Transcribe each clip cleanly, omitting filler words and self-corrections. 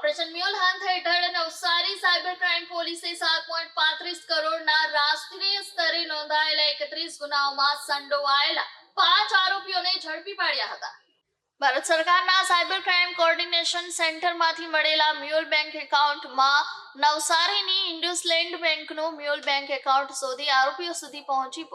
Operation mule હંત હેઠળ Navsari cyber crime પોલીસે 7.35 કરોડના રાષ્ટ્રીય સ્તરે નોંધાયેલા 31 ગુનાઓમાં સંડોવાયેલા 5 આરોપીઓને ઝડપી પાડ્યા હતા. ભારત સરકારના સાયબર ક્રાઇમ કોઓર્ડિનેશન સેન્ટરમાંથી મળેલા મ્યુલ બેંક એકાઉન્ટમાં નવસારીની ઇન્ડસલેન્ડ બેંકનું મ્યુલ બેંક એકાઉન્ટ શોધી આરોપીઓ સુધી પહોંચી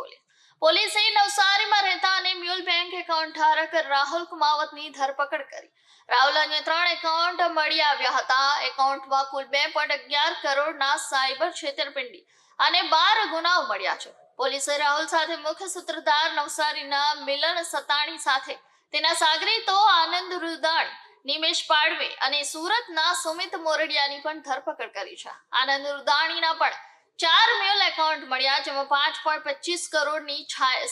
પોલીસે નવસારીમાં રહેતા અને મ્યુલ બેંક એકાઉન્ટ ધારક રાહુલ કુમાવતની ધરપકડ કરી. રાહુલ અન્ય 3 એકાઉન્ટ મળી આવ્યા હતા. એકાઉન્ટમાં કુલ 2.11 કરોડના સાયબર છેતરપિંડી અને 12 ગુનાઓ મળ્યા છે. પોલીસે રાહુલ સાથે મુખ્ય સૂત્રધાર નવસારીના મિલન સતાણી સાથે તેના સાગરીતો આનંદ રૂદાણી, નિમેશ પાડવે અને સુરતના સુમિત મોરડિયાની પણ ધરપકડ કરી છે. આનંદ રૂદાણીના પણ 4 મ્યુલ એકાઉન્ટ મળ્યા, જેમાં 5.25 કરોડની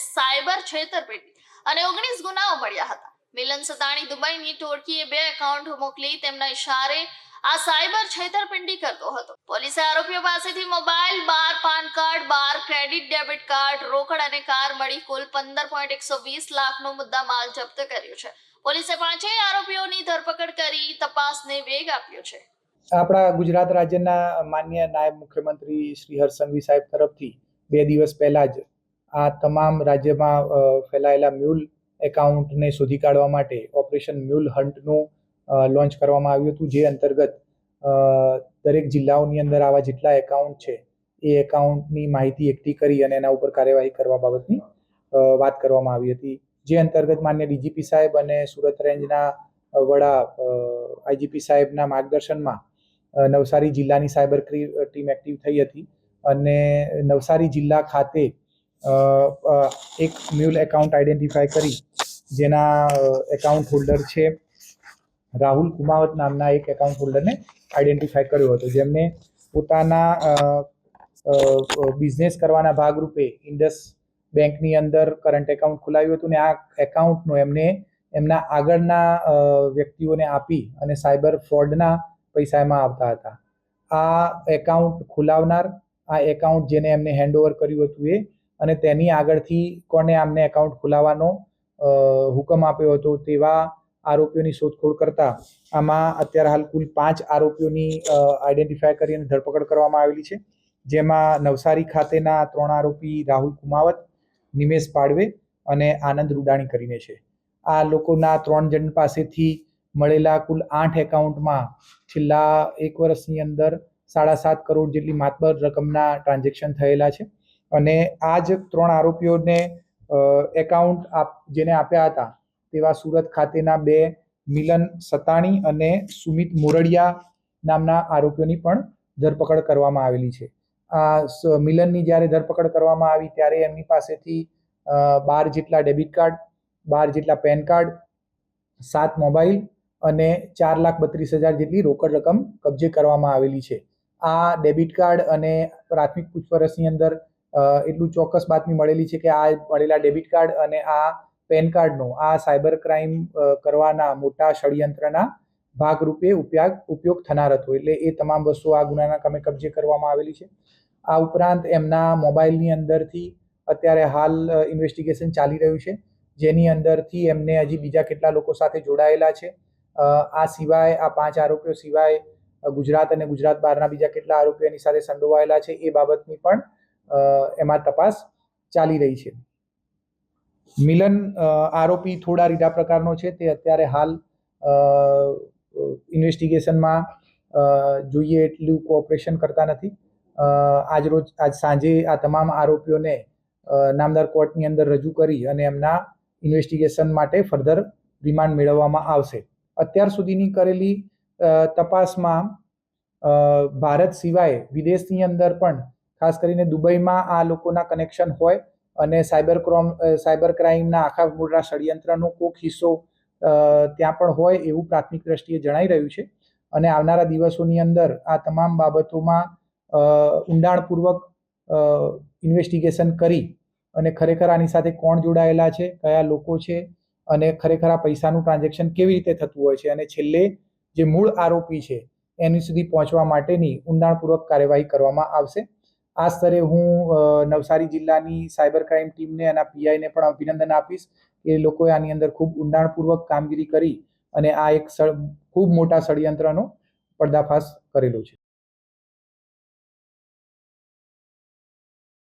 સાયબર છેતરપિંડી અને 19 ગુનાઓ મળ્યા હતા. મિલન સતાણી દુબઈની ટોળકીએ 2 એકાઉન્ટ મોકલી તેમના ઇશારે આ સાયબર છેતરપિંડી કરતો હતો. પોલીસે આરોપીઓ પાસેથી mobile, 12 PAN card, 12 credit debit card, રોકડ અને કાર મળી કુલ 15.120 લાખનો મુદ્દામાલ જપ્ત કર્યો છે. પોલીસે 5 આરોપીઓની ધરપકડ કરી તપાસને વેગ આપ્યો છે. આપણા ગુજરાત રાજ્યના માન્ય નાયબ મુખ્યમંત્રી શ્રી હર્ષ સંઘવી સાહેબ તરફથી 2 દિવસ પહેલા જ આ તમામ રાજ્યમાં ફેલાયેલા મ્યુલ એકાઉન્ટને શોધી કાઢવા માટે ઓપરેશન મ્યુલ હન્ટનું લોન્ચ કરવામાં આવ્યું હતું, જે અંતર્ગત દરેક જિલ્લાઓની અંદર આવા જેટલા એકાઉન્ટ છે એ એકાઉન્ટની માહિતી એકઠી કરી અને એના ઉપર કાર્યવાહી કરવા બાબતની વાત કરવામાં આવી હતી. જે અંતર્ગત માન્ય ડીજીપી સાહેબ અને સુરત રેન્જના વડા આઈજીપી સાહેબના માર્ગદર્શનમાં નવસારી જિલ્લાની સાયબર ટીમ એક્ટિવ થઈ હતી અને નવસારી જિલ્લા ખાતે એક મ્યુલ એકાઉન્ટ આઈડેન્ટિફાય કરી જેના એકાઉન્ટ હોલ્ડર છે રાહુલ કુમાવત નામના એક એકાઉન્ટ હોલ્ડરને આઈડેન્ટિફાય કર્યો હતો, જેમને પોતાના બિઝનેસ કરવાના ભાગરૂપે ઇન્ડસ બેંકની અંદર કરંટ એકાઉન્ટ ખોલાવ્યું હતું અને આ એકાઉન્ટનો એમના આગળના વ્યક્તિઓને આપી અને સાયબર ફ્રોડના પૈસા એમાં આવતા હતા. આ એકાઉન્ટ ખોલાવનાર, આ એકાઉન્ટ જેને એમને હેન્ડઓવર કર્યું હતું એ અને તેની આગળથી કોને આમને એકાઉન્ટ ખોલાવવાનો હુકમ આપ્યો હતો તેવા આરોપીઓની શોધખોળ કરતા આમાં અત્યારે હાલ કુલ 5 આરોપીઓની આઈડેન્ટિફાય કરી અને ધરપકડ કરવામાં આવેલી છે, જેમાં નવસારી ખાતેના 3 આરોપી રાહુલ કુમાવત, નિમેશ પાડવે અને આનંદ રૂડાણી કરીને છે. આ લોકોના 3 જણ પાસેથી મળેલા કુલ 8 એકાઉન્ટમાં છેલ્લા 1 વર્ષની અંદર 7.5 કરોડ જેટલી માતબર રકમના ટ્રાન્ઝેક્શન થયેલા છે અને આ જ 3 આરોપીઓને એકાઉન્ટ જેને આપ્યા હતા તેવા સુરત ખાતેના 2 મિલન સતાણી અને સુમિત મોરડિયા નામના આરોપીઓની પણ ધરપકડ કરવામાં આવેલી છે. મિલનની જ્યારે ધરપકડ કરવામાં આવી ત્યારે એમની પાસેથી 12 જેટલા ડેબિટ કાર્ડ, 12 જેટલા પેન કાર્ડ, 7 મોબાઈલ અને 4,32,000 જેટલી રોકડ રકમ કબજે કરવામાં આવેલી છે. આ ડેબિટ કાર્ડ અને પ્રાથમિક પૂછપરછની અંદર એટલું ચોક્કસ બાતમી મળેલી છે કે આ મળેલા ડેબિટ કાર્ડ અને આ પેન કાર્ડનો આ સાયબર ક્રાઇમ કરવાના મોટા ષડયંત્રના ભાગરૂપે ઉપયોગ થનાર હતો, એટલે એ તમામ વસ્તુઓ આ ગુનાના કામે કબજે કરવામાં આવેલી છે. આ ઉપરાંત એમના મોબાઈલની અંદરથી અત્યારે હાલ ઇન્વેસ્ટિગેશન ચાલી રહ્યું છે, જેની અંદરથી એમને હજી બીજા કેટલા લોકો સાથે જોડાયેલા છે. આ સિવાય આ 5 આરોપીઓ સિવાય ગુજરાત અને ગુજરાત બહારના બીજા કેટલા આરોપીઓ એની સાથે સંડોવાયેલા છે એ બાબતની પણ એમાં તપાસ ચાલી રહી છે. મિલન આરોપી થોડા રીઢા પ્રકારનો છે, તે અત્યારે હાલ ઇન્વેસ્ટિગેશનમાં જોઈએ એટલું કોઓપરેશન કરતા નથી. આજ સાંજે આ તમામ આરોપીઓને નામદાર કોર્ટની અંદર રજૂ કરી અને એમના ઇન્વેસ્ટિગેશન માટે ફર્ધર રિમાન્ડ મેળવવામાં આવશે. અત્યાર સુધીની કરેલી તપાસમાં ભારત સિવાય વિદેશની અંદર પણ ખાસ કરીને દુબઈમાં આ લોકોના કનેક્શન હોય અને સાયબર ક્રાઇમના આખા મોટા ષડયંત્રનો કોઈક હિસ્સો ત્યાં પણ હોય એવું પ્રાથમિક દ્રષ્ટિએ જણાઈ રહ્યું છે અને આવનારા દિવસોની અંદર આ તમામ બાબતોમાં ઊંડાણપૂર્વક ઇન્વેસ્ટિગેશન કરી અને ખરેખર આની સાથે કોણ જોડાયેલા છે, કયા લોકો છે અને ખરેખર આ પૈસાનું ટ્રાન્ઝેક્શન કેવી રીતે થતું હોય છે અને છેલ્લે જે મૂળ આરોપી છે એની સુધી પહોંચવા માટેની ઊંડાણપૂર્વક કાર્યવાહી કરવામાં આવશે. આ સ્તરે હું નવસારી જિલ્લાની સાયબર ક્રાઇમ ટીમને અને પીઆઈને પણ અભિનંદન આપીશ કે લોકોએ આની અંદર ખૂબ ઊંડાણપૂર્વક કામગીરી કરી અને આ એક ખૂબ મોટા ષડયંત્રનો પર્દાફાશ કરેલો છે.